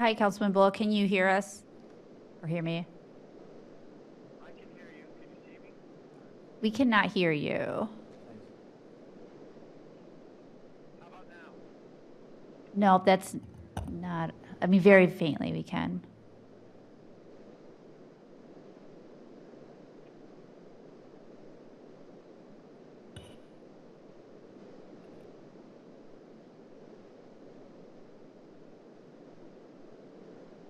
Hi, Councilman Bullock. Can you hear us or hear me? I can hear you. Can you see me? We cannot hear you. How about now? No, that's not, I mean, very faintly we can.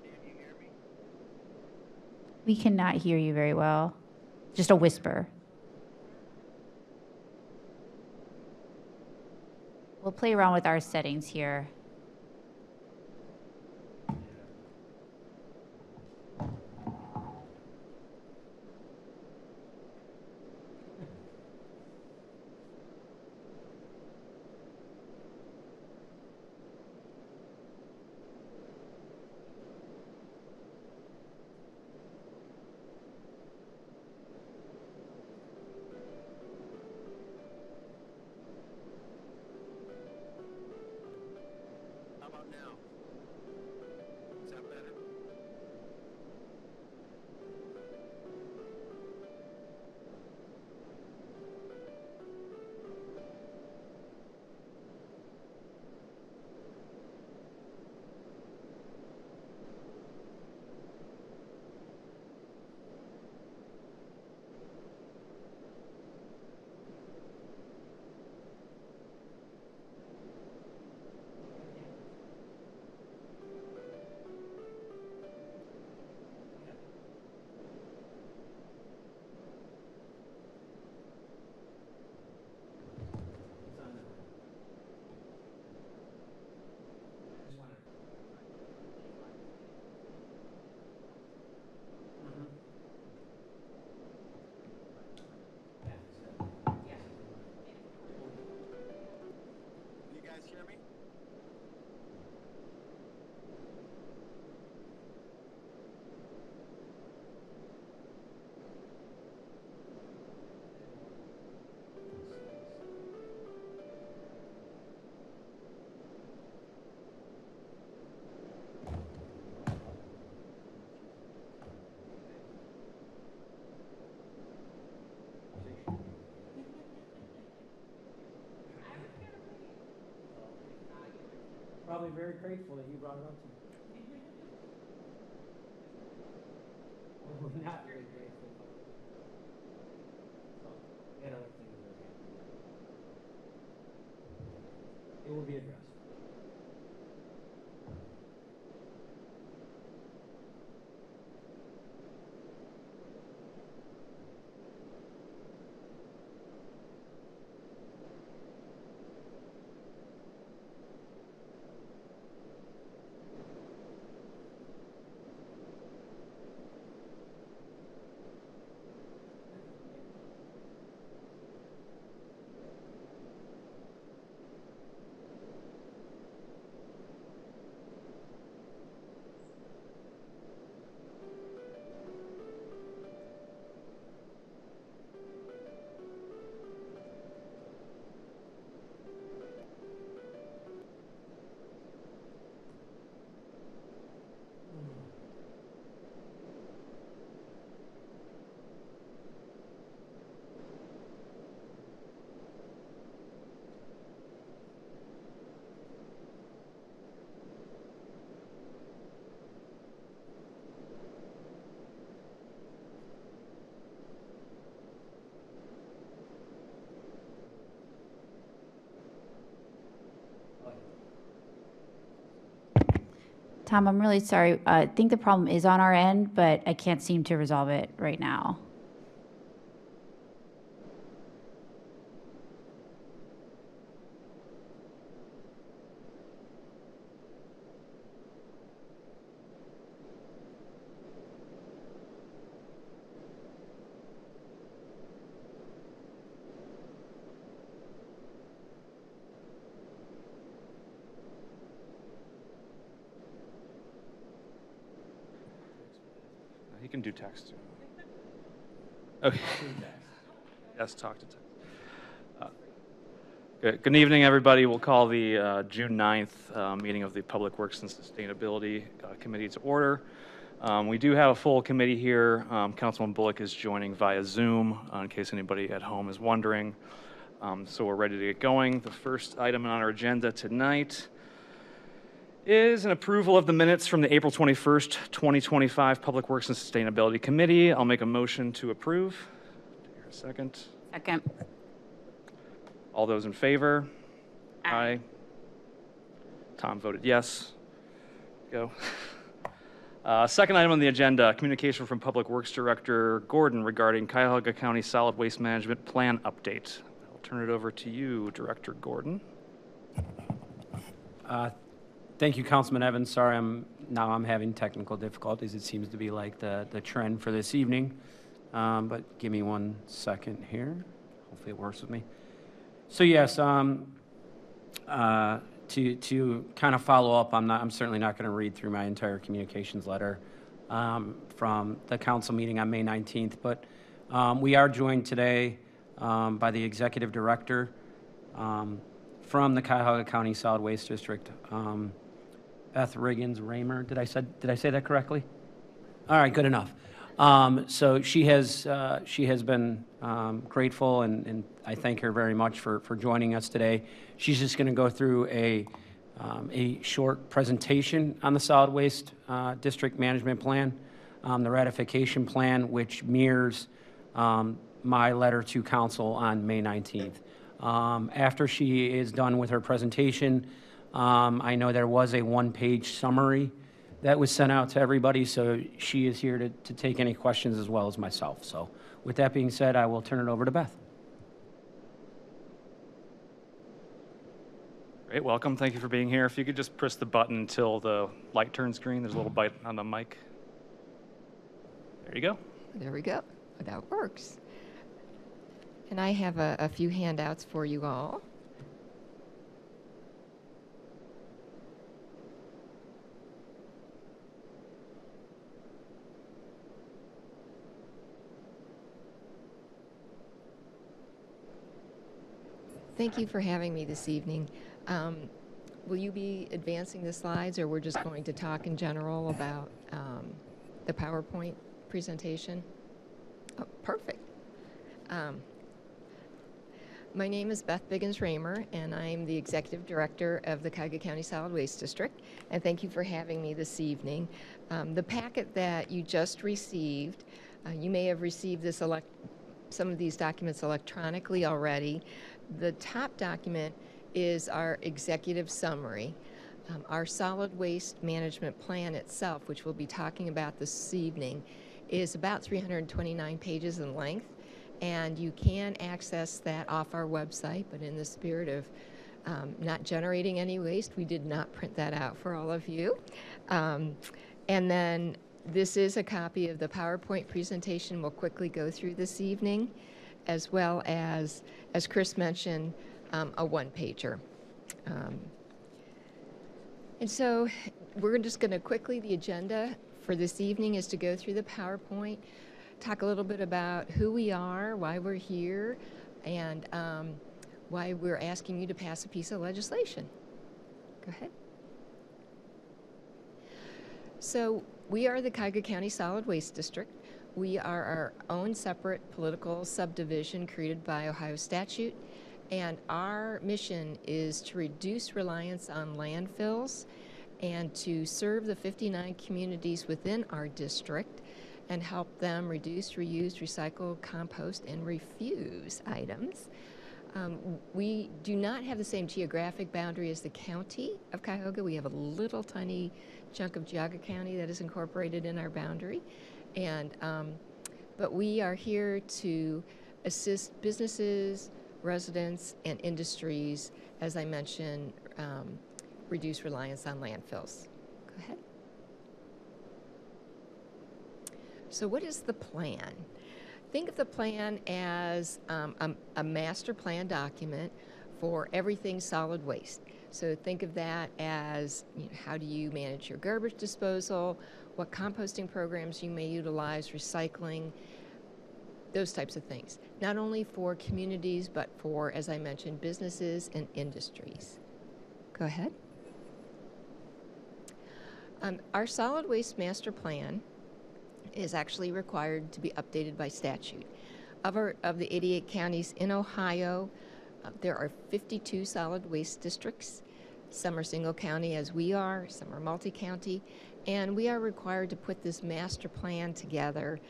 Can you hear me? We cannot hear you very well. Just a whisper. We'll play around with our settings here. How about now? Is that better? Can you guys hear me? Probably very grateful that you brought it up to me. We're not very grateful, but so, we had other things that it will be addressed. Tom, I'm really sorry. I think the problem is on our end, but I can't seem to resolve it right now. He can do text. Okay. Yes, talk to text. Good evening, everybody. We'll call the June 9th meeting of the Public Works and Sustainability Committee to order. We do have a full committee here. Councilman Bullock is joining via Zoom, in case anybody at home is wondering. So we're ready to get going. The first item on our agenda tonight is an approval of the minutes from the April 21st, 2025 Public Works and Sustainability Committee. I'll make a motion to approve. Here a second. Second. All those in favor? Aye. Tom voted yes. Go. Second item on the agenda, communication from Public Works Director Gordon regarding Cuyahoga County Solid Waste Management Plan update. I'll turn it over to you, Director Gordon. Thank you, Councilman Evans. Sorry, I'm having technical difficulties. It seems to be like the trend for this evening. But give me 1 second here. Hopefully it works with me. So yes, to kind of follow up, I'm certainly not going to read through my entire communications letter from the council meeting on May 19th, but we are joined today by the executive director from the Cuyahoga County Solid Waste District, Beth Riggins-Raymer. Did I say that correctly? All right, good enough. So she has been grateful, and I thank her very much for joining us today. She's just going to go through a short presentation on the solid waste district management plan, the ratification plan, which mirrors my letter to council on May 19th. After she is done with her presentation, I know there was a one-page summary that was sent out to everybody, so she is here to take any questions as well as myself. So with that being said, I will turn it over to Beth. Great, welcome. Thank you for being here. If you could just press the button until the light turns green. There's a little bite on the mic. There you go. There we go. That works. And I have a few handouts for you all. Thank you for having me this evening. Will you be advancing the slides, or we're just going to talk in general about the PowerPoint presentation? Oh, perfect. My name is Beth Biggins-Raymer, and I'm the Executive Director of the Cuyahoga County Solid Waste District, and thank you for having me this evening. The packet that you just received, you may have received this some of these documents electronically already. The top document is our executive summary. Our solid waste management plan itself, which we'll be talking about this evening, is about 329 pages in length, and you can access that off our website, but in the spirit of not generating any waste, we did not print that out for all of you. And then this is a copy of the PowerPoint presentation we'll quickly go through this evening, as well as Chris mentioned, a one-pager. And so we're just going to quickly, the agenda for this evening is to go through the PowerPoint, talk a little bit about who we are, why we're here, and why we're asking you to pass a piece of legislation. Go ahead. So we are the Cuyahoga County Solid Waste District. We are our own separate political subdivision created by Ohio statute, and our mission is to reduce reliance on landfills and to serve the 59 communities within our district and help them reduce, reuse, recycle, compost, and refuse items. We do not have the same geographic boundary as the county of Cuyahoga. We have a little tiny chunk of Geauga County that is incorporated in our boundary. And, but we are here to assist businesses, residents, and industries, as I mentioned, reduce reliance on landfills. Go ahead. So what is the plan? Think of the plan as a master plan document for everything solid waste. So think of that as, you know, how do you manage your garbage disposal, what composting programs you may utilize, recycling, those types of things. Not only for communities, but for, as I mentioned, businesses and industries. Go ahead. Our solid waste master plan is actually required to be updated by statute. Of the 88 counties in Ohio, there are 52 solid waste districts. Some are single county as we are, some are multi-county, and we are required to put this master plan together,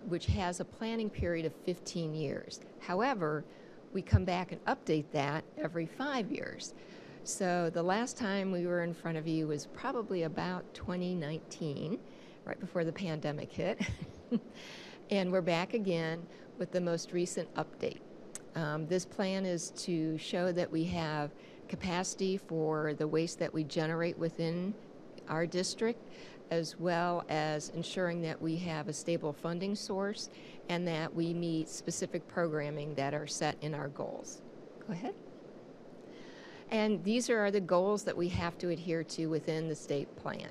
which has a planning period of 15 years. However, we come back and update that every 5 years. So the last time we were in front of you was probably about 2019, right before the pandemic hit. And we're back again with the most recent update. This plan is to show that we have capacity for the waste that we generate within our district, as well as ensuring that we have a stable funding source and that we meet specific programming that are set in our goals. Go ahead. And these are the goals that we have to adhere to within the state plan.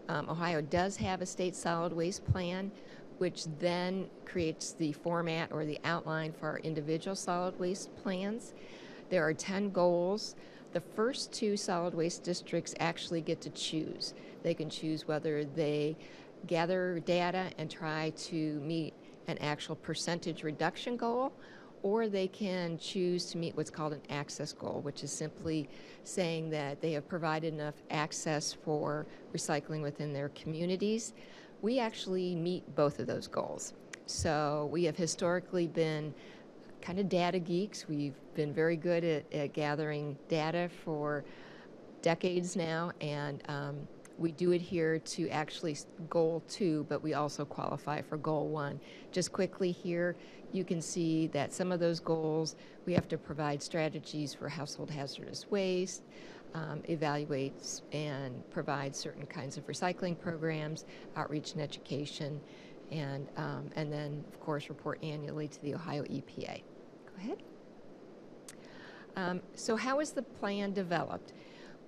Ohio does have a state solid waste plan, which then creates the format or the outline for our individual solid waste plans. There are 10 goals. The first 2 solid waste districts actually get to choose. They can choose whether they gather data and try to meet an actual percentage reduction goal, or they can choose to meet what's called an access goal, which is simply saying that they have provided enough access for recycling within their communities. We actually meet both of those goals. So we have historically been kind of data geeks. We've been very good at gathering data for decades now, and we do adhere to actually goal 2, but we also qualify for goal 1. Just quickly here, you can see that some of those goals, we have to provide strategies for household hazardous waste, evaluate and provide certain kinds of recycling programs, outreach and education, and then, of course, report annually to the Ohio EPA. Go ahead. So how is the plan developed?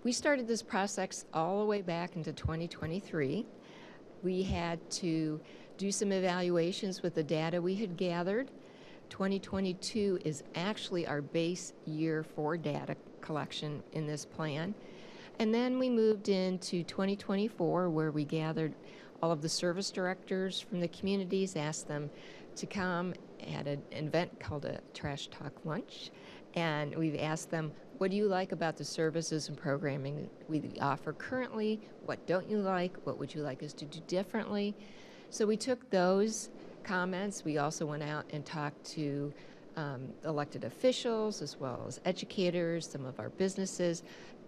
We started this process all the way back into 2023. We had to do some evaluations with the data we had gathered. 2022 is actually our base year for data collection in this plan. And then we moved into 2024, where we gathered all of the service directors from the communities, asked them to come at an event called a Trash Talk Lunch. And we've asked them, what do you like about the services and programming we offer currently? What don't you like? What would you like us to do differently? So we took those comments. We also went out and talked to elected officials, as well as educators, some of our businesses,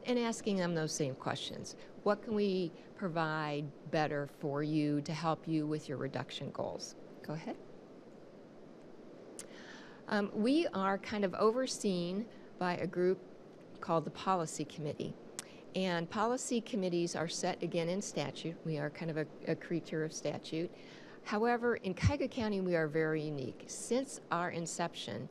and asking them those same questions. What can we provide better for you to help you with your reduction goals? Go ahead. We are kind of overseen by a group called the Policy Committee. And policy committees are set again in statute. We are kind of a creature of statute. However, in Cuyahoga County, we are very unique. Since our inception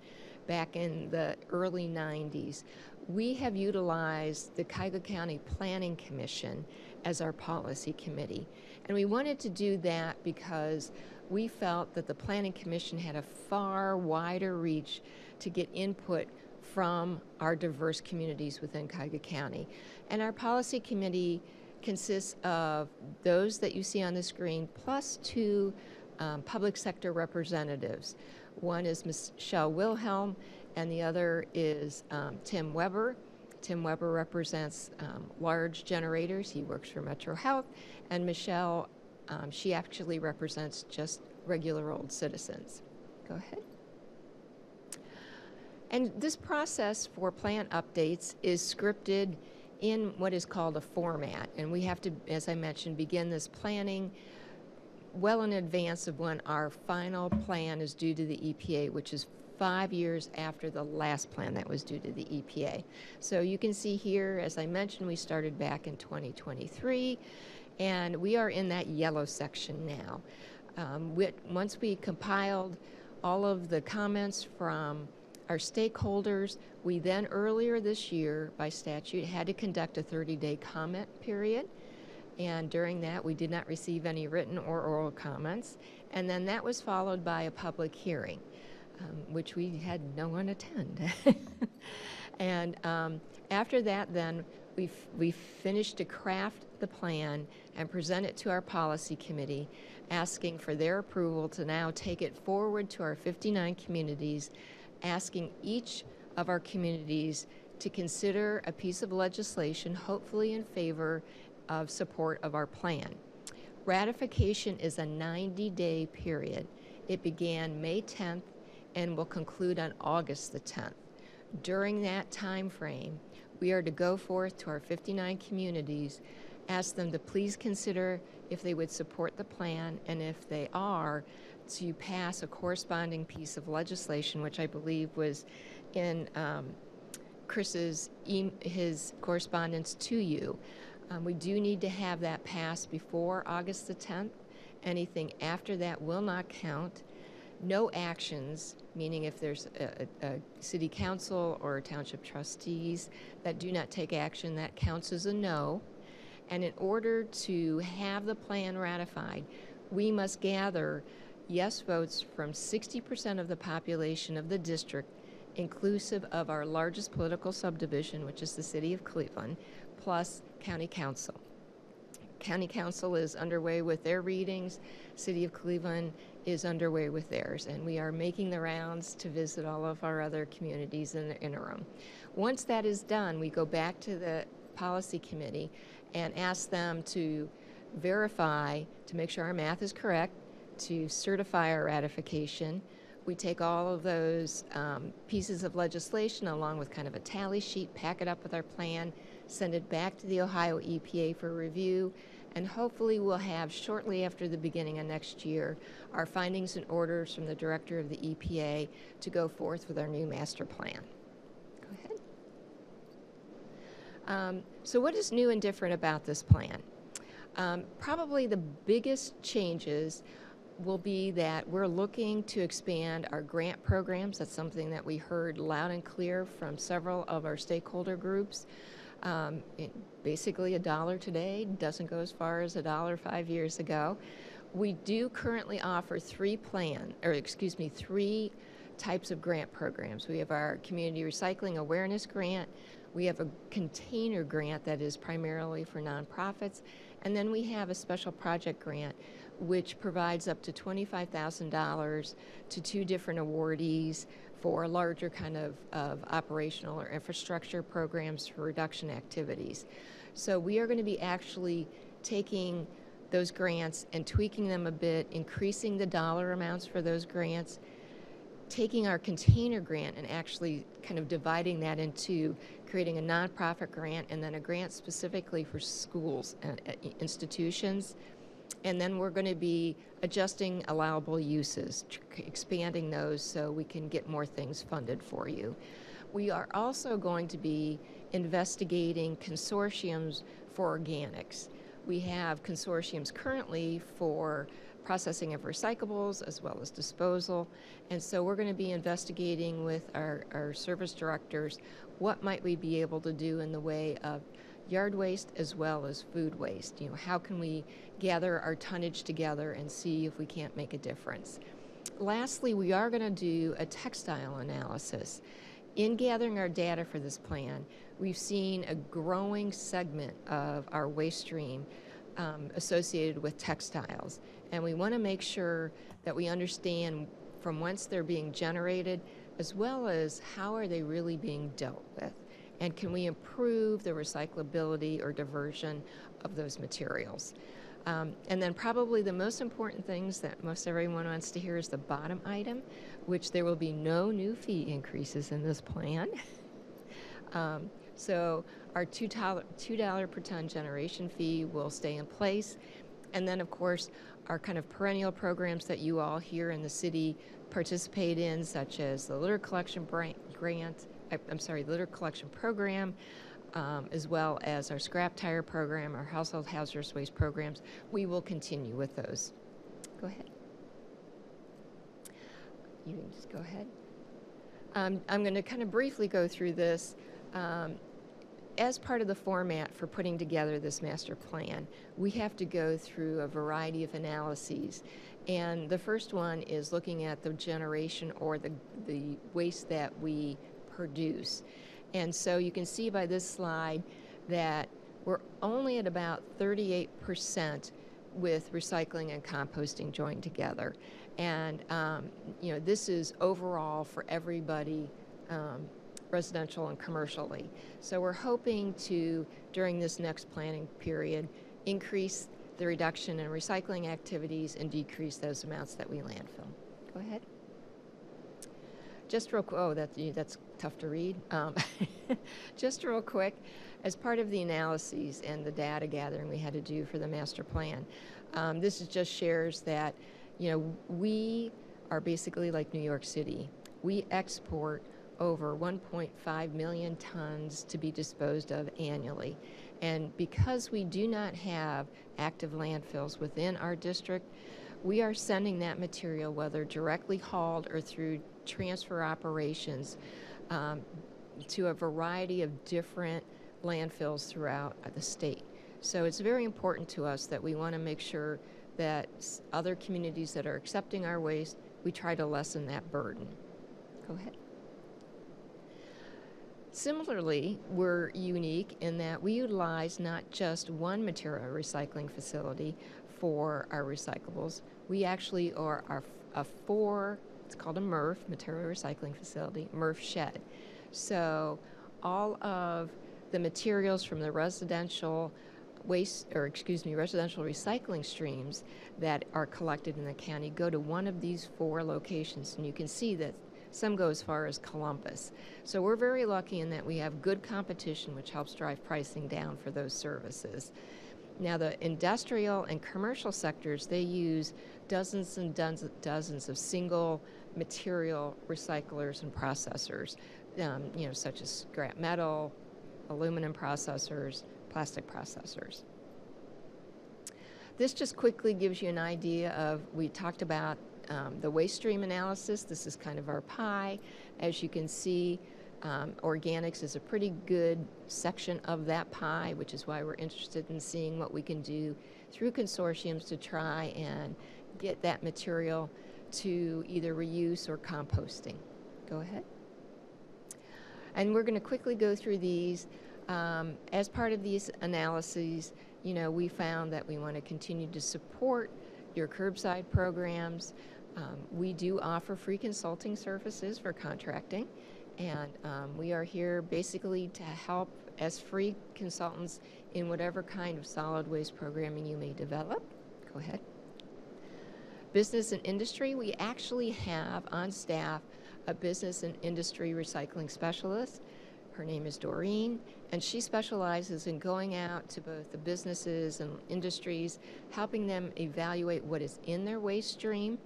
back in the early 90s, we have utilized the Cuyahoga County Planning Commission as our policy committee. And we wanted to do that because we felt that the Planning Commission had a far wider reach to get input from our diverse communities within Cuyahoga County. And our policy committee consists of those that you see on the screen, plus 2 public sector representatives. One is Michelle Wilhelm, and the other is Tim Weber. Tim Weber represents large generators. He works for Metro Health. And Michelle, she actually represents just regular old citizens. Go ahead. And this process for plan updates is scripted in what is called a format. And we have to, as I mentioned, begin this planning well in advance of when our final plan is due to the EPA, which is 5 years after the last plan that was due to the EPA. So you can see here, as I mentioned, we started back in 2023, and we are in that yellow section now. Once we compiled all of the comments from our stakeholders, we then earlier this year, by statute, had to conduct a 30-day comment period. And during that, we did not receive any written or oral comments. And then that was followed by a public hearing, which we had no one attend. And after that, then we finished to craft the plan and present it to our policy committee, asking for their approval to now take it forward to our 59 communities, asking each of our communities to consider a piece of legislation, hopefully in favor of support of our plan. Ratification is a 90-day period. It began May 10th and will conclude on August the 10th. During that time frame, we are to go forth to our 59 communities, ask them to please consider if they would support the plan, and if they are, to pass a corresponding piece of legislation, which I believe was in Chris's his correspondence to you. We do need to have that passed before August the 10th. Anything after that will not count. No actions, meaning if there's a city council or township trustees that do not take action, that counts as a no. And in order to have the plan ratified, we must gather yes votes from 60% of the population of the district, inclusive of our largest political subdivision, which is the city of Cleveland, plus county council. County council is underway with their readings. City of Cleveland is underway with theirs, and we are making the rounds to visit all of our other communities in the interim. Once that is done, we go back to the policy committee and ask them to verify, to make sure our math is correct, to certify our ratification. We take all of those pieces of legislation along with kind of a tally sheet, pack it up with our plan, send it back to the Ohio EPA for review, and hopefully we'll have, shortly after the beginning of next year, our findings and orders from the director of the EPA to go forth with our new master plan. Go ahead. So what is new and different about this plan? Probably the biggest changes will be that we're looking to expand our grant programs. That's something that we heard loud and clear from several of our stakeholder groups. Basically $1 today doesn't go as far as $1 5 years ago. We do currently offer three types of grant programs. We have our Community Recycling Awareness Grant. We have a container grant that is primarily for nonprofits. And then we have a special project grant which provides up to $25,000 to 2 different awardees for larger kind of operational or infrastructure programs for reduction activities. So we are going to be actually taking those grants and tweaking them a bit, increasing the dollar amounts for those grants, taking our container grant and actually kind of dividing that into creating a nonprofit grant and then a grant specifically for schools and institutions. And then we're going to be adjusting allowable uses, expanding those so we can get more things funded for you. We are also going to be investigating consortiums for organics. We have consortiums currently for processing of recyclables as well as disposal. And so we're going to be investigating with our service directors what might we be able to do in the way of yard waste as well as food waste. You know, how can we gather our tonnage together and see if we can't make a difference? Lastly, we are going to do a textile analysis. In gathering our data for this plan, we've seen a growing segment of our waste stream associated with textiles. And we want to make sure that we understand from whence they're being generated, as well as how are they really being dealt with. And can we improve the recyclability or diversion of those materials? And then probably the most important things that most everyone wants to hear is the bottom item, which there will be no new fee increases in this plan. So our $2 per ton generation fee will stay in place. And then, of course, our kind of perennial programs that you all here in the city participate in, such as the litter collection litter collection program, as well as our scrap tire program, our household hazardous waste programs. We will continue with those. Go ahead. You can just go ahead. I'm going to kind of briefly go through this. as part of the format for putting together this master plan, we have to go through a variety of analyses. And the first one is looking at the generation or the waste that we produce. And so you can see by this slide that we're only at about 38% with recycling and composting joined together. And, you know, this is overall for everybody, residential and commercially. So we're hoping to, during this next planning period, increase the reduction in recycling activities and decrease those amounts that we landfill. Go ahead. Just real quick, oh, that's tough to read. Just real quick, as part of the analyses and the data gathering we had to do for the master plan, this just shares that, you know, we are basically like New York City. We export over 1.5 million tons to be disposed of annually. And because we do not have active landfills within our district, we are sending that material, whether directly hauled or through transfer operations, to a variety of different landfills throughout the state. So it's very important to us that we want to make sure that other communities that are accepting our waste, we try to lessen that burden. Go ahead. Similarly, we're unique in that we utilize not just one material recycling facility for our recyclables. We actually are it's called a MRF, material recycling facility, MRF shed. So all of the materials from the residential residential recycling streams that are collected in the county go to one of these 4 locations, and you can see that some go as far as Columbus. So we're very lucky in that we have good competition, which helps drive pricing down for those services. Now, the industrial and commercial sectors, they use dozens and dozens of single material recyclers and processors, you know, such as scrap metal, aluminum processors, plastic processors. This just quickly gives you an idea of, we talked about the waste stream analysis. This is kind of our pie. As you can see, organics is a pretty good section of that pie, which is why we're interested in seeing what we can do through consortiums to try and get that material to either reuse or composting. Go ahead. And we're going to quickly go through these. As part of these analyses, you know, we found that we want to continue to support your curbside programs. We do offer free consulting services for contracting, and we are here basically to help as free consultants in whatever kind of solid waste programming you may develop. Go ahead. Business and industry, we actually have on staff a business and industry recycling specialist. Her name is Doreen, and she specializes in going out to both the businesses and industries, helping them evaluate what is in their waste stream,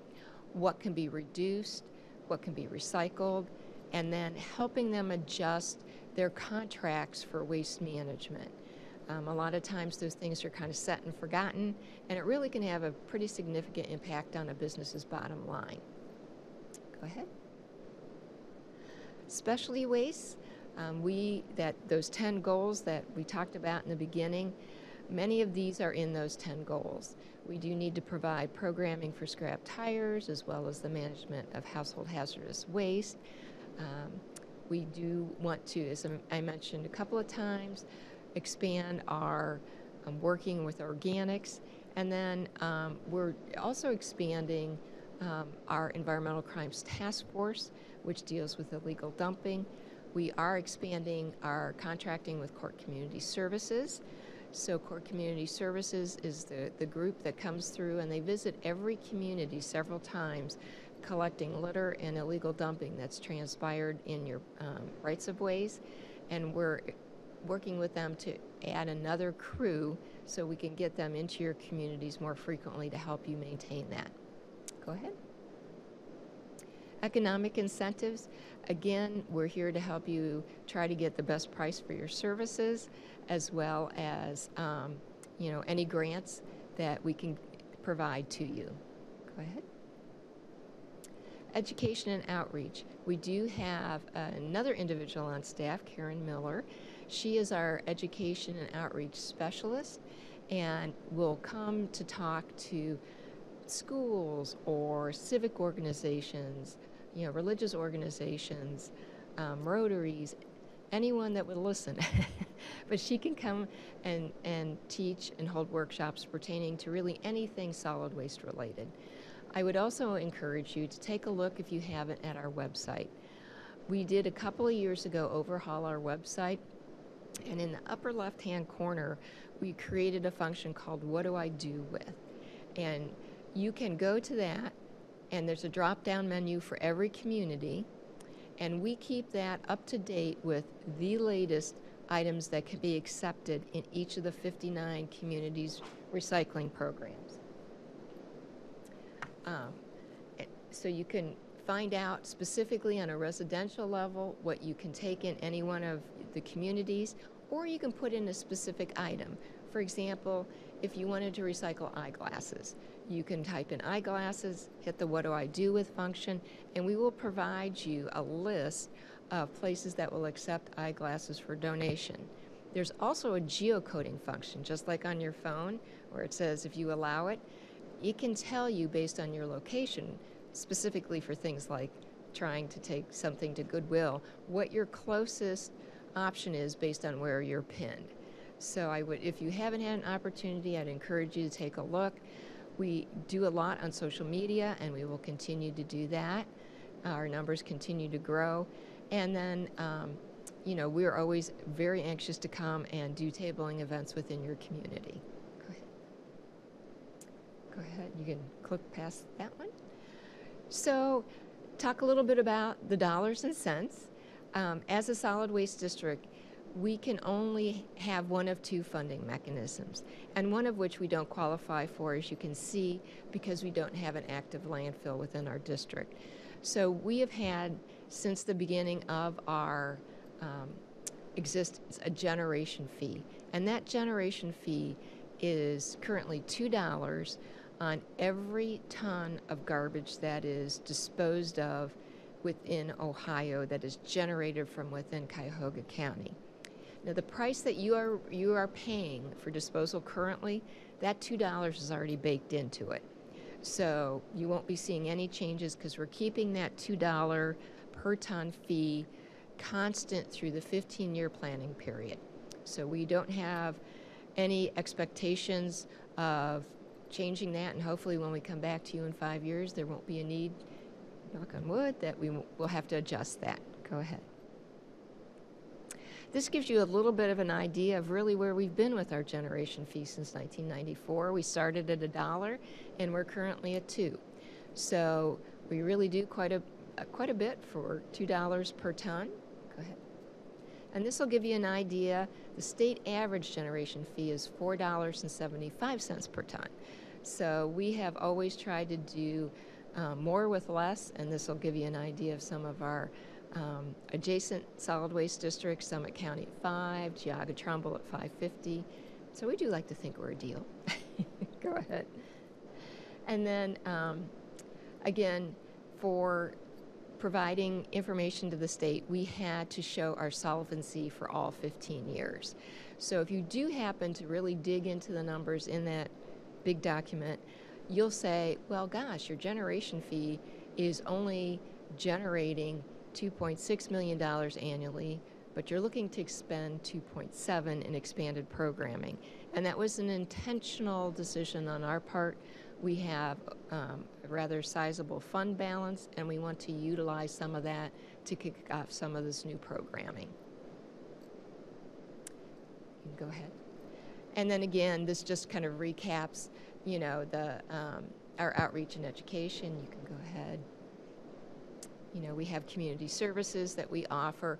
what can be reduced, what can be recycled, and then helping them adjust their contracts for waste management. A lot of times those things are kind of set and forgotten, and it really can have a pretty significant impact on a business's bottom line. Go ahead. Specialty waste. Those 10 goals that we talked about in the beginning, many of these are in those 10 goals. We do need to provide programming for scrap tires as well as the management of household hazardous waste. We do want to, as I mentioned a couple of times, expand our working with organics, and then we're also expanding our environmental crimes task force, which deals with illegal dumping. We are expanding our contracting with Court Community Services. So Court Community Services is the group that comes through, and they visit every community several times, collecting litter and illegal dumping that's transpired in your rights of ways. And we're working with them to add another crew so we can get them into your communities more frequently to help you maintain that. Go ahead. Economic incentives. Again, we're here to help you try to get the best price for your services, as well as you know, any grants that we can provide to you. Go ahead. Education and outreach. We do have another individual on staff, Karen Miller, She is our education and outreach specialist and will come to talk to schools or civic organizations, religious organizations, Rotaries, anyone that would listen. But she can come and teach and hold workshops pertaining to really anything solid waste related. I would also encourage you to take a look, if you haven't, at our website. We did a couple of years ago overhaul our website, and in the upper left-hand corner, we created a function called What Do I Do With? And you can go to that, and there's a drop-down menu for every community, and we keep that up to date with the latest items that can be accepted in each of the 59 communities' recycling programs. So you can find out specifically on a residential level what you can take in any one of the communities, or you can put in a specific item. For example, if you wanted to recycle eyeglasses, you can type in eyeglasses, hit the What Do I Do With function, and we will provide you a list of places that will accept eyeglasses for donation. There's also a geocoding function, just like on your phone, where it says if you allow it, it can tell you based on your location, specifically for things like trying to take something to Goodwill, what your closest option is based on where you're pinned. So if you haven't had an opportunity, I'd encourage you to take a look. We do a lot on social media, and we will continue to do that. Our numbers continue to grow. And then, we're always very anxious to come and do tabling events within your community. Go ahead. You can click past that one. So, talk a little bit about the dollars and cents. As a solid waste district, we can only have one of two funding mechanisms, and one of which we don't qualify for, as you can see, because we don't have an active landfill within our district. So we have had, since the beginning of our existence, a generation fee, and that generation fee is currently $2 on every ton of garbage that is disposed of within Ohio that is generated from within Cuyahoga County. Now, the price that you are paying for disposal currently, that $2 is already baked into it. So you won't be seeing any changes because we're keeping that $2 per ton fee constant through the 15-year planning period. So we don't have any expectations of changing that, and hopefully when we come back to you in 5 years, there won't be a need, knock on wood, that we will have to adjust that. Go ahead. This gives you a little bit of an idea of really where we've been with our generation fee since 1994. We started at $1, and we're currently at $2. So we really do quite a bit for $2 per ton. Go ahead. And this will give you an idea. The state average generation fee is $4.75 per ton. So we have always tried to do more with less, and this will give you an idea of some of our adjacent solid waste districts, Summit County at 5, Geauga Trumbull at 5.50. So we do like to think we're a deal. Go ahead. And then, again, for providing information to the state, we had to show our solvency for all 15 years. So if you do happen to really dig into the numbers in that big document, you'll say, well, gosh, your generation fee is only generating $2.6 million annually, but you're looking to expend $2.7 in expanded programming. And that was an intentional decision on our part. We have a rather sizable fund balance, and we want to utilize some of that to kick off some of this new programming. You can go ahead. And then again, this just kind of recaps, our outreach and education. You can go ahead. We have community services that we offer.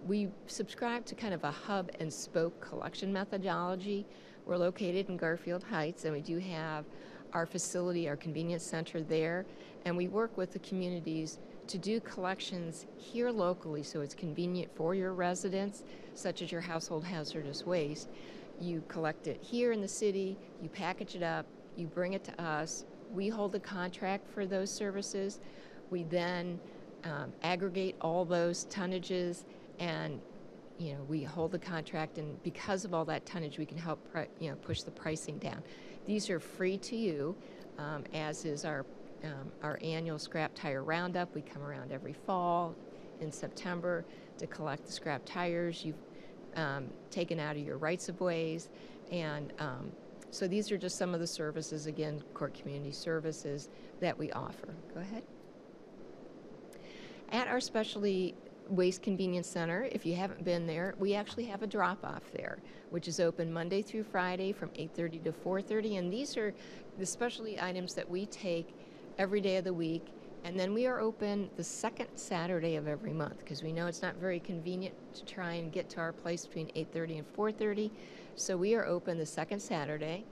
We subscribe to kind of a hub and spoke collection methodology. We're located in Garfield Heights, and we do have our facility, our convenience center there, and we work with the communities to do collections here locally so it's convenient for your residents, such as your household hazardous waste. You collect it here in the city, you package it up, you bring it to us, we hold a contract for those services. We then aggregate all those tonnages and we hold the contract, and because of all that tonnage, we can help push the pricing down. These are free to you, as is our annual scrap tire roundup. We come around every fall in September to collect the scrap tires you've taken out of your rights of ways, and so these are just some of the services, again, core community services that we offer. Go ahead. At our specialty Waste Convenience Center, if you haven't been there, we actually have a drop-off there, which is open Monday through Friday from 8:30 to 4:30, and these are the specialty items that we take every day of the week, and then we are open the second Saturday of every month, because we know it's not very convenient to try and get to our place between 8:30 and 4:30, so we are open the second Saturday,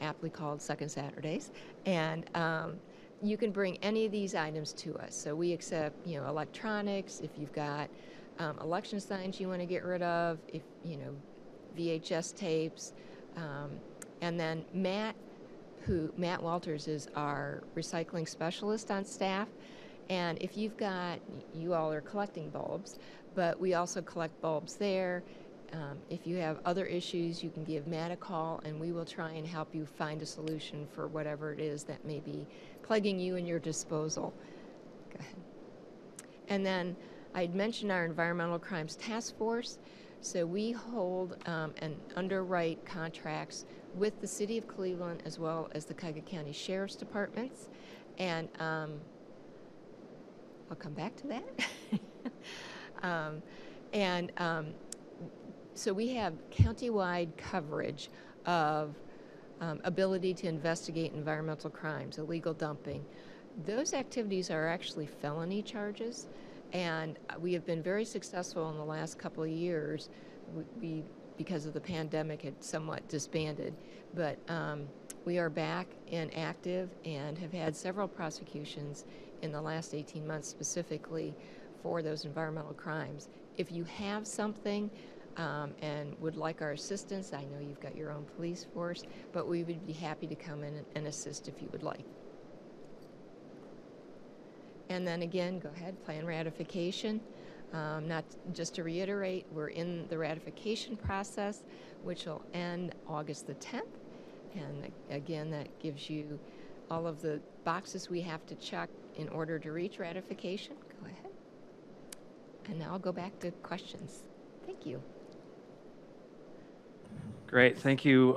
aptly called Second Saturdays, and you can bring any of these items to us. So we accept, electronics, if you've got election signs you want to get rid of, if, VHS tapes. And then Matt Walters is our recycling specialist on staff. And if you all are collecting bulbs, but we also collect bulbs there. If you have other issues, you can give Matt a call, and we will try and help you find a solution for whatever it is that may be plaguing you in your disposal. Go ahead. And then I'd mentioned our Environmental Crimes Task Force. So we hold and underwrite contracts with the City of Cleveland as well as the Cuyahoga County Sheriff's Departments. And I'll come back to that. So we have countywide coverage of ability to investigate environmental crimes, illegal dumping. Those activities are actually felony charges, and we have been very successful in the last couple of years. We because of the pandemic, had somewhat disbanded, but we are back and active and have had several prosecutions in the last 18 months specifically for those environmental crimes. If you have something and would like our assistance, I know you've got your own police force, but we would be happy to come in and assist if you would like. And then again, go ahead, plan ratification. Not just to reiterate, we're in the ratification process, which will end August the 10th. And again, that gives you all of the boxes we have to check in order to reach ratification. Go ahead. And now I'll go back to questions. Thank you. Great, thank you,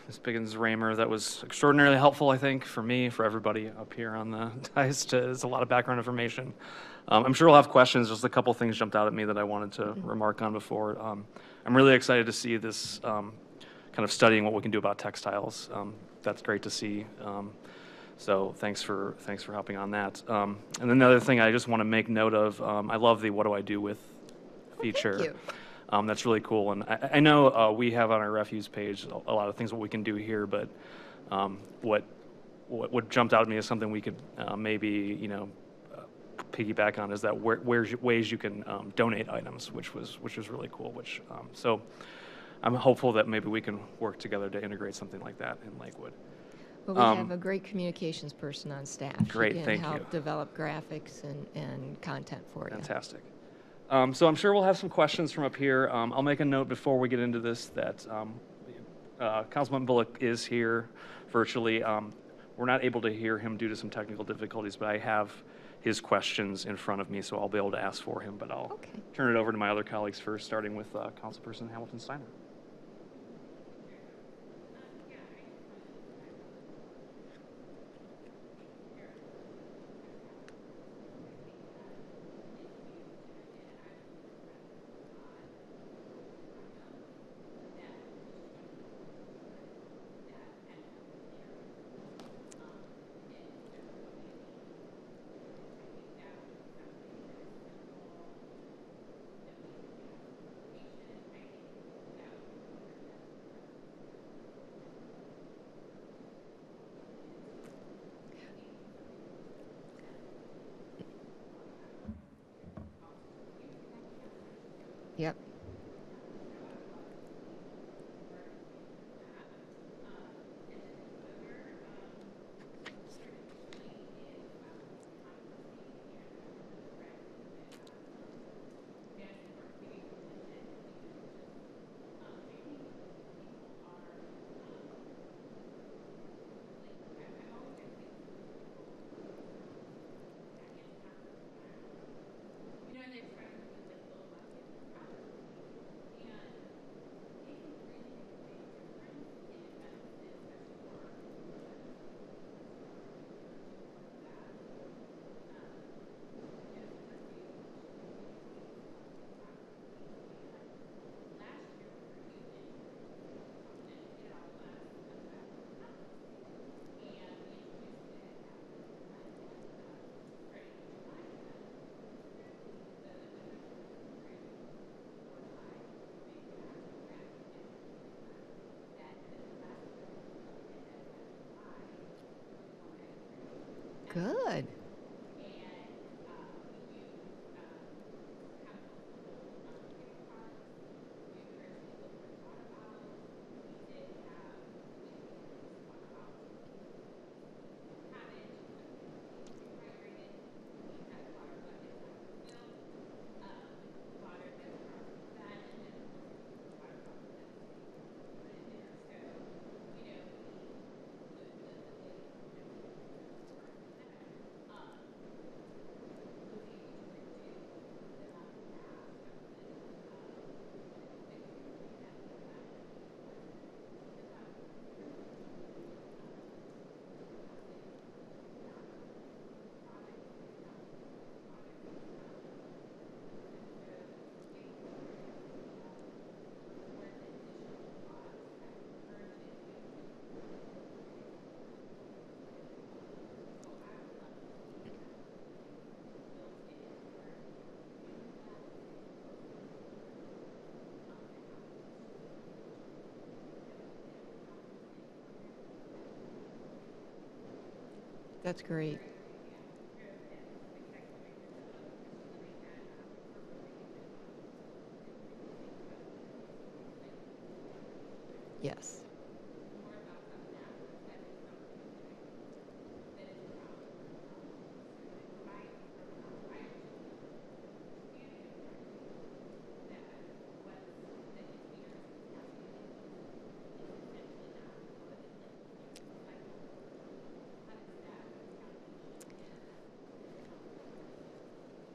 Ms. Biggins-Raymer. That was extraordinarily helpful, I think, for me, for everybody up here on the dais. It's a lot of background information. I'm sure we'll have questions. Just a couple things jumped out at me that I wanted to remark on before. I'm really excited to see this kind of studying what we can do about textiles. That's great to see. So thanks for helping on that. And then the other thing I just want to make note of, I love the "What do I do with" feature. Thank you. That's really cool, and I know we have on our refuse page a lot of things what we can do here, but what jumped out at me is something we could maybe piggyback on is that ways you can donate items, which was really cool. So I'm hopeful that maybe we can work together to integrate something like that in Lakewood. Well, we have a great communications person on staff. Great, She can thank you. help develop graphics and content for you. Fantastic. So I'm sure we'll have some questions from up here. I'll make a note before we get into this that Councilman Bullock is here virtually. We're not able to hear him due to some technical difficulties, but I have his questions in front of me, so I'll be able to ask for him. But I'll turn it over to my other colleagues first, starting with Councilperson Hamilton Steiner. Good. That's great. Yes.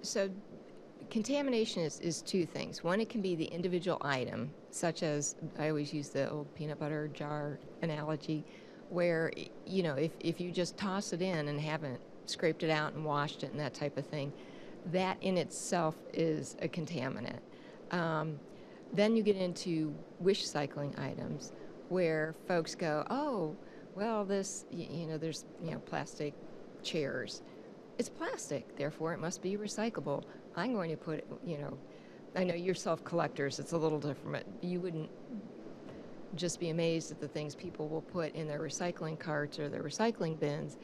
So contamination is two things. One, it can be the individual item, such as, I always use the old peanut butter jar analogy, where, you know, if you just toss it in and haven't scraped it out and washed it and that type of thing, that in itself is a contaminant. Then you get into wish cycling items, where folks go, oh, well, this, you know, there's, you know, plastic chairs. It's plastic, therefore it must be recyclable. I'm going to put, you know, I know you're self-collectors, it's a little different. You wouldn't just be amazed at the things people will put in their recycling carts or their recycling bins,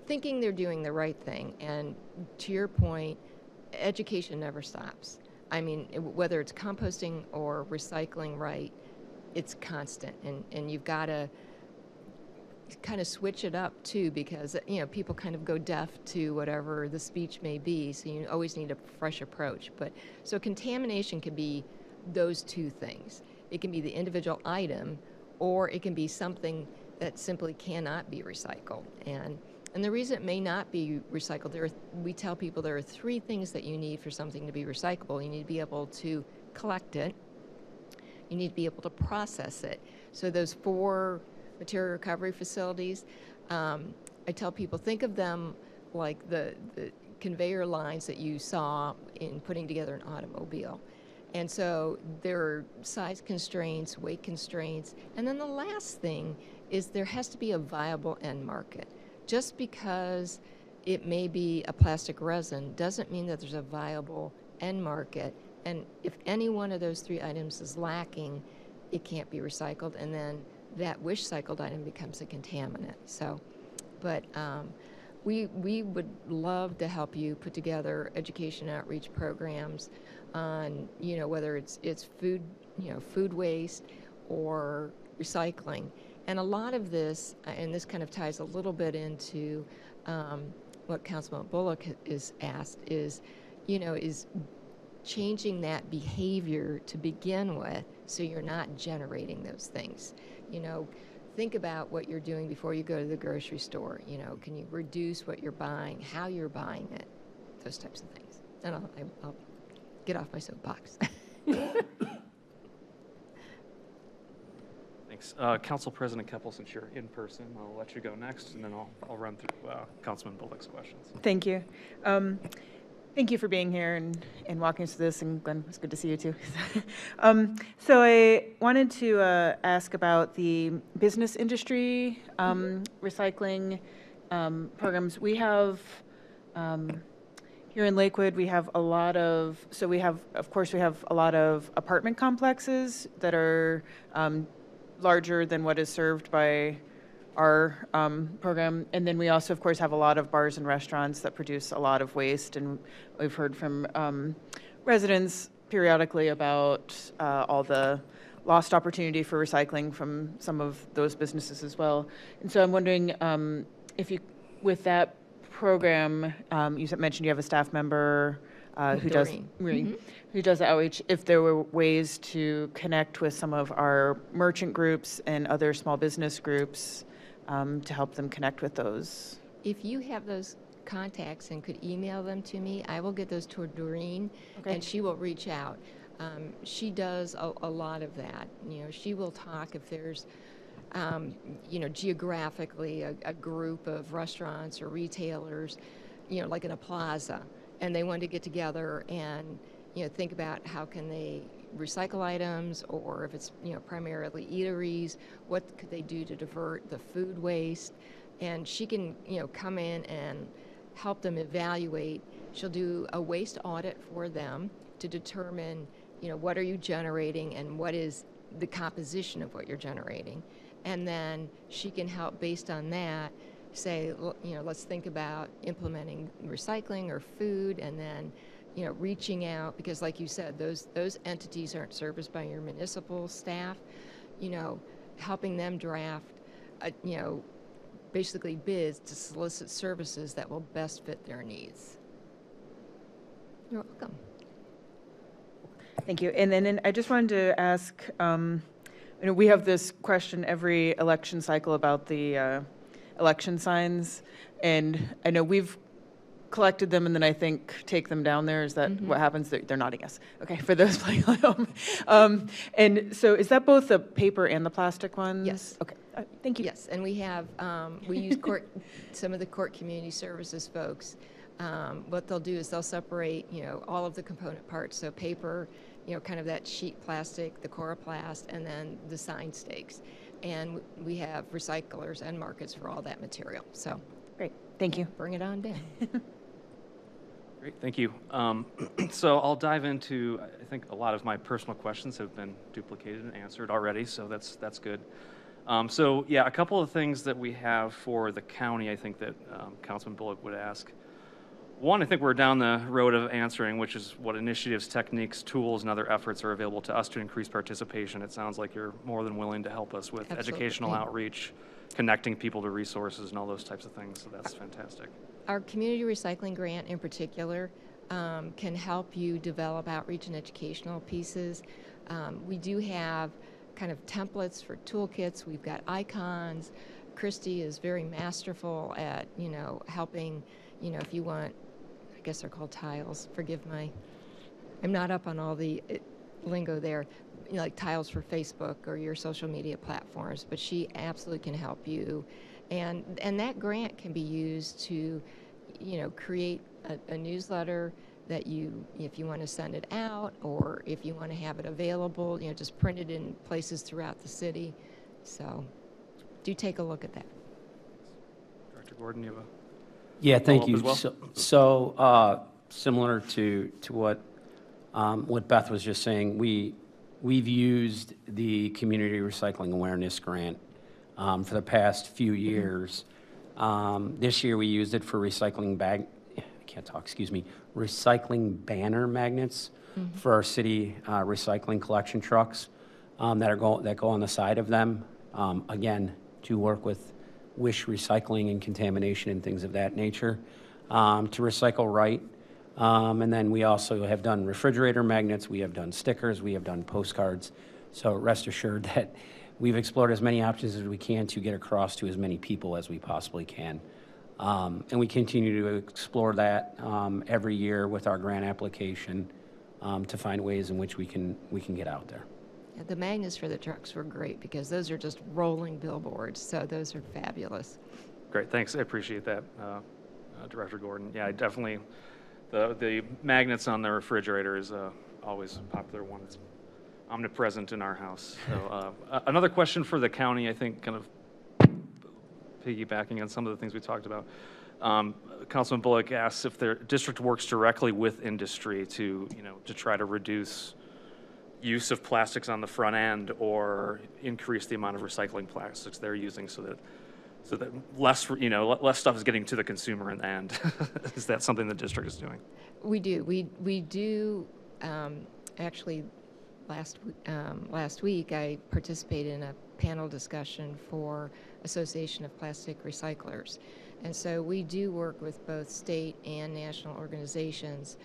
thinking they're doing the right thing. And to your point, education never stops. I mean, whether it's composting or recycling right, it's constant. And you've got to kind of switch it up too, because, you know, people kind of go deaf to whatever the speech may be, so you always need a fresh approach. But so contamination can be those two things. It can be the individual item, or it can be something that simply cannot be recycled. And the reason it may not be recycled, we tell people there are three things that you need for something to be recyclable. You need to be able to collect it, you need to be able to process it. So those four material recovery facilities, I tell people, think of them like the conveyor lines that you saw in putting together an automobile. And so there are size constraints, weight constraints, and then the last thing is there has to be a viable end market. Just because it may be a plastic resin doesn't mean that there's a viable end market. And if any one of those three items is lacking, it can't be recycled, and then that wish cycled item becomes a contaminant. So, but we would love to help you put together education outreach programs on, you know, whether it's food, you know, food waste or recycling. And a lot of this, and this kind of ties a little bit into what Councilman Bullock is asked, is, you know, is changing that behavior to begin with, so you're not generating those things. You know, think about what you're doing before you go to the grocery store. You know, can you reduce what you're buying, how you're buying it, those types of things. And I'll get off my soapbox. Thanks. Council President Keppel, since you're in person, I'll let you go next, and then I'll run through Councilman Bullock's questions. Thank you. Thank you for being here and walking us through this, and Glenn, it's good to see you too. So I wanted to ask about the business industry recycling programs. We have, here in Lakewood, we have a lot of, so we have, of course, we have a lot of apartment complexes that are larger than what is served by our program. And then we also, of course, have a lot of bars and restaurants that produce a lot of waste. And we've heard from residents periodically about all the lost opportunity for recycling from some of those businesses as well. And so I'm wondering if you, with that program, you mentioned you have a staff member who does who does the outreach, if there were ways to connect with some of our merchant groups and other small business groups to help them connect with those. If you have those contacts and could email them to me, I will get those to Doreen, and she will reach out. She does a lot of that. You know, she will talk if there's, you know, geographically a group of restaurants or retailers, you know, like in a plaza, and they want to get together and, you know, think about how can they recycle items, or if it's, you know, primarily eateries, what could they do to divert the food waste? And she can, you know, come in and help them evaluate. She'll do a waste audit for them to determine, you know, what are you generating and what is the composition of what you're generating. And then she can help based on that say, you know, let's think about implementing recycling or food, and then, you know, reaching out, because like you said, those entities aren't serviced by your municipal staff, you know, helping them draft, you know, basically bids to solicit services that will best fit their needs. You're welcome. Thank you. And then I just wanted to ask, you know, we have this question every election cycle about the election signs, and I know we've collected them and then I think take them down there. Is that what happens? They're nodding yes. Okay, for those playing at home. And so is that both the paper and the plastic ones? Yes. Okay, thank you. Yes, and we have, we use some of the court community services folks. What they'll do is they'll separate, you know, all of the component parts. So paper, you know, kind of that sheet plastic, the coroplast, and then the sign stakes. And we have recyclers and markets for all that material. So Great, thank you. bring it on down. Great, thank you. So I'll dive into, I think a lot of my personal questions have been duplicated and answered already, so that's good. So yeah, a couple of things that we have for the county, I think that Councilman Bullock would ask. One, I think we're down the road of answering, which is what initiatives, techniques, tools, and other efforts are available to us to increase participation. It sounds like you're more than willing to help us with educational outreach, connecting people to resources, and all those types of things, so that's fantastic. Our community recycling grant in particular can help you develop outreach and educational pieces. We do have kind of templates for toolkits. We've got icons. Christy is very masterful at, you know, helping, you know, if you want, I guess they're called tiles. Forgive I'm not up on all the lingo there, you know, like tiles for Facebook or your social media platforms, but she absolutely can help you. And that grant can be used to, you know, create a newsletter that you, if you want to send it out, or if you want to have it available, you know, just print it in places throughout the city. So do take a look at that. Director Gordon, you have a Yeah, thank you. follow-up as well? So similar to what Beth was just saying, we've used the Community Recycling Awareness Grant for the past few years. This year we used it for recycling recycling banner magnets for our city recycling collection trucks that go on the side of them. Again, to work with wish recycling and contamination and things of that nature, to recycle right. And then we also have done refrigerator magnets, we have done stickers, we have done postcards. So rest assured that we've explored as many options as we can to get across to as many people as we possibly can. And we continue to explore that every year with our grant application to find ways in which we can get out there. Yeah, the magnets for the trucks were great because those are just rolling billboards, so those are fabulous. Great, thanks. I appreciate that, Director Gordon. Yeah, I definitely, the magnets on the refrigerator is always a popular one. It's omnipresent in our house. So another question for the county, I think, kind of piggybacking on some of the things we talked about. Councilman Bullock asks if the district works directly with industry to try to reduce use of plastics on the front end or increase the amount of recycling plastics they're using so that So that less, less stuff is getting to the consumer in the end. Is that something the district is doing? We do. We do. Actually, last week I participated in a panel discussion for Association of Plastic Recyclers, and so we do work with both state and national organizations,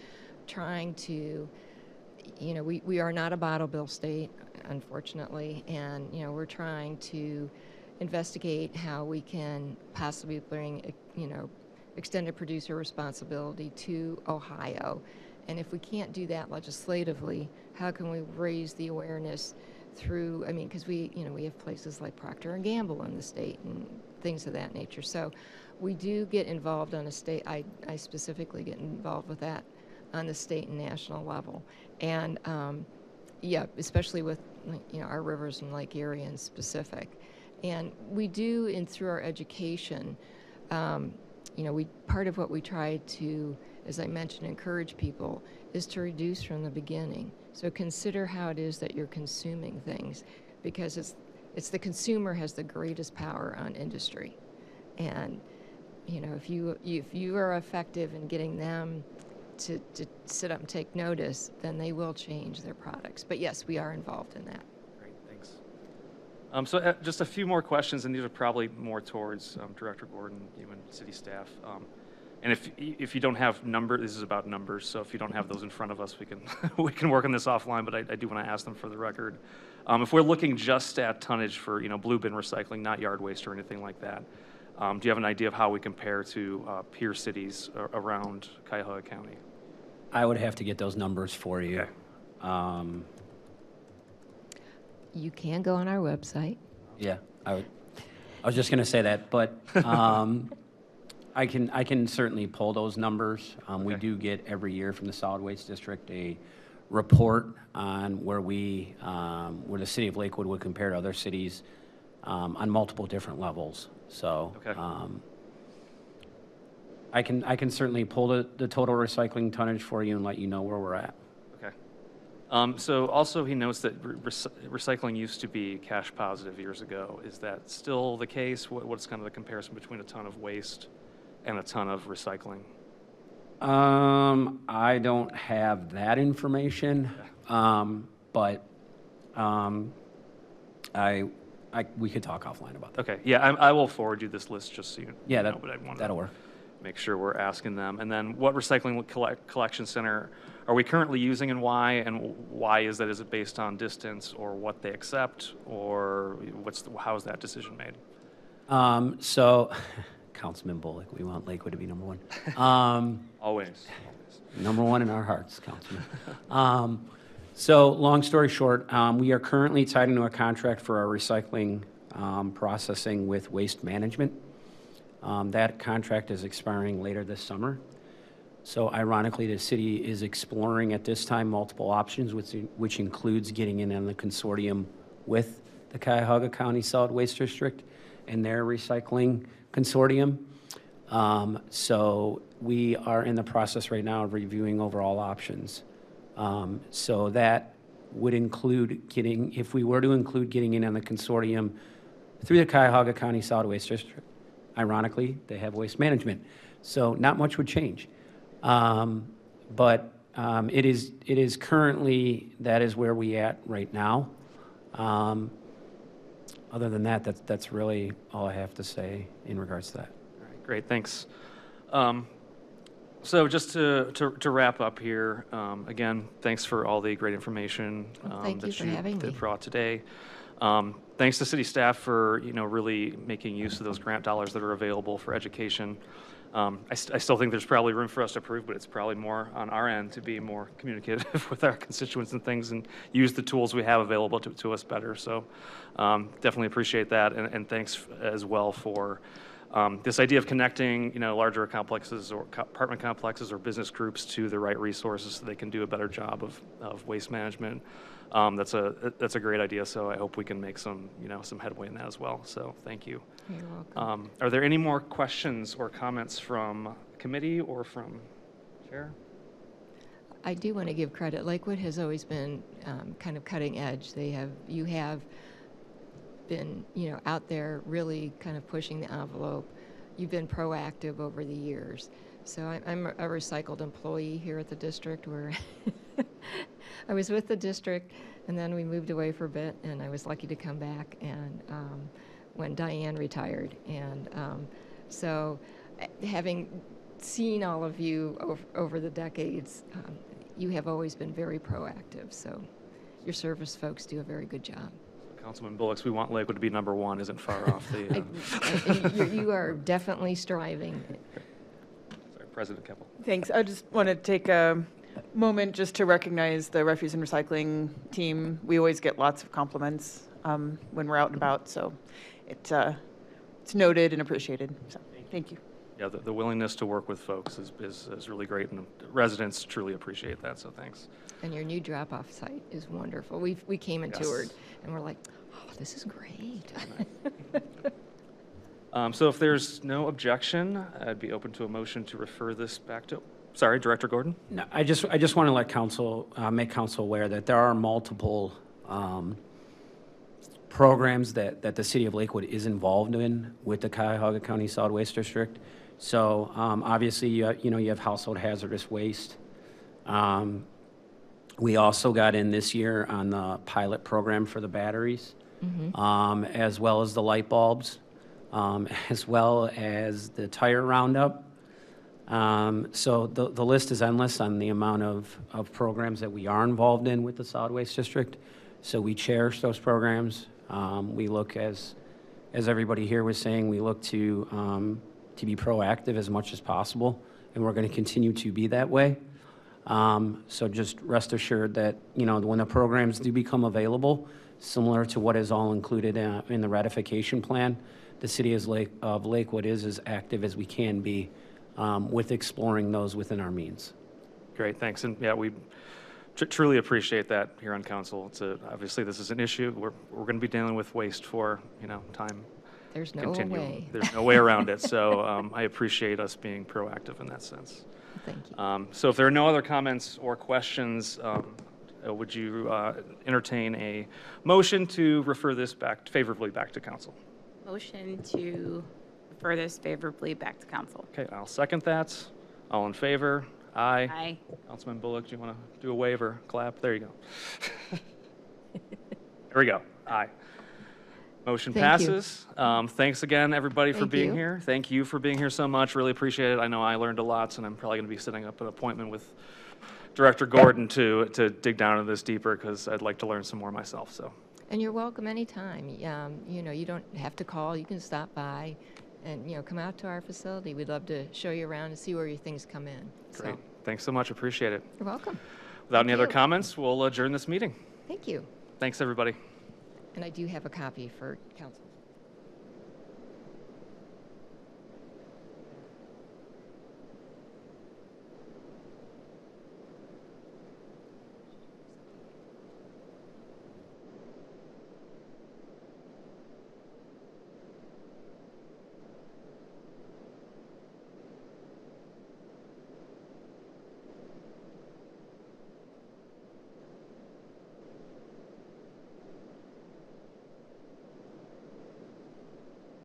trying to. We are not a bottle bill state, unfortunately, and we're trying to investigate how we can possibly bring extended producer responsibility to Ohio. And if we can't do that legislatively, how can we raise the awareness through, because we have places like Procter & Gamble in the state and things of that nature. So we do get involved on a state, I specifically get involved with that on the state and national level. And especially with our rivers and Lake Erie in specific. And we do, and through our education, part of what we try to, as I mentioned, encourage people is to reduce from the beginning. So consider how it is that you're consuming things, because it's the consumer has the greatest power on industry. And if you are effective in getting them to sit up and take notice, then they will change their products. But yes, we are involved in that. Great, thanks. So just a few more questions, and these are probably more towards Director Gordon, you and city staff. And if you don't have numbers, this is about numbers, so if you don't have those in front of us, we can we can work on this offline, but I do want to ask them for the record. If we're looking just at tonnage for blue bin recycling, not yard waste or anything like that, do you have an idea of how we compare to peer cities around Cuyahoga County? I would have to get those numbers for you. Okay. You can go on our website. Yeah, I was just going to say that, but I can certainly pull those numbers. We Okay. do get every year from the Solid Waste District a report on where where the city of Lakewood would compare to other cities on multiple different levels. So Okay. I can certainly pull the total recycling tonnage for you and let you know where we're at. Okay. So also he notes that recycling used to be cash positive years ago. Is that still the case? What's kind of the comparison between a ton of waste and a ton of recycling? I don't have that information, but we could talk offline about that. Okay. Yeah, I will forward you this list just so you Yeah, know, but I want that'll work. make sure we're asking them. And then what recycling collection center are we currently using and why? And why is that? Is it based on distance or what they accept, or how is that decision made? So, Councilman Bullock, we want Lakewood to be number one. Always. Number one in our hearts, Councilman. So, long story short, we are currently tied into a contract for our recycling processing with Waste Management. That contract is expiring later this summer. So ironically, the city is exploring at this time multiple options, which includes getting in on the consortium with the Cuyahoga County Solid Waste District and their recycling consortium. So we are in the process right now of reviewing overall options. So that would include if we were to include getting in on the consortium through the Cuyahoga County Solid Waste District. Ironically, they have Waste Management. So not much would change. But it is currently, that is where we at right now. Other than that, that's really all I have to say in regards to that. All right, great, thanks. So just to wrap up here, again, thanks for all the great information Thank you that for having me. brought today. Thanks to city staff for really making use of those grant dollars that are available for education. I still think there's probably room for us to improve, but it's probably more on our end to be more communicative with our constituents and things and use the tools we have available to us better. So definitely appreciate that, and thanks as well for this idea of connecting larger complexes or apartment complexes or business groups to the right resources so they can do a better job of waste management. That's a great idea. So I hope we can make some headway in that as well. So thank you. You're welcome. Are there any more questions or comments from committee or from chair? I do want to give credit. Lakewood has always been kind of cutting edge. You have been, out there really kind of pushing the envelope. You've been proactive over the years. So I'm a recycled employee here at the district where I was with the district and then we moved away for a bit and I was lucky to come back and when Diane retired. And so having seen all of you over the decades, you have always been very proactive. So your service folks do a very good job. Councilman Bullock, we want Lakewood to be number one, isn't far off the. You are definitely striving. Sorry, President Keppel. Thanks. I just want to take a moment just to recognize the refuse and recycling team. We always get lots of compliments when we're out and about, so it's noted and appreciated. So thank you. Yeah, the willingness to work with folks is really great, and residents truly appreciate that, so thanks. And your new drop-off site is wonderful. We came and toured, and we're like, oh, this is great. So if there's no objection, I'd be open to a motion to refer this back to, sorry, Director Gordon? No, I just want to let council, make council aware that there are multiple programs that the city of Lakewood is involved in with the Cuyahoga County Solid Waste District. So obviously, you have household hazardous waste. We also got in this year on the pilot program for the batteries, as well as the light bulbs, as well as the tire roundup. So the list is endless on the amount of programs that we are involved in with the solid waste district. So we cherish those programs. We look, as everybody here was saying, we look to be proactive as much as possible, and we're going to continue to be that way. So just rest assured that, when the programs do become available, similar to what is all included in the ratification plan, the city of Lakewood is as active as we can be with exploring those within our means. Great, thanks. And yeah, we truly appreciate that here on council. Obviously, this is an issue. We're going to be dealing with waste for, time. There's no way. There's no way around it. So I appreciate us being proactive in that sense. Thank you. So if there are no other comments or questions, would you entertain a motion to refer this favorably back to council? Motion to refer this favorably back to council. Okay, I'll second that. All in favor? Aye. Aye. Councilman Bullock, do you want to do a wave or clap? There you go. There we go. Aye. Motion Thank you. passes. Thanks again, everybody, for Thank being you. here. Thank you for being here so much. Really appreciate it. I know I learned a lot, and I'm probably going to be setting up an appointment with Director Gordon to dig down into this deeper because I'd like to learn some more myself. So. And you're welcome anytime. You don't have to call. You can stop by and, come out to our facility. We'd love to show you around and see where your things come in. Great. So, Thanks so much. Appreciate it. you're welcome. Without any Thank other you. comments, we'll adjourn this meeting. Thank you. Thanks, everybody. And I do have a copy for council.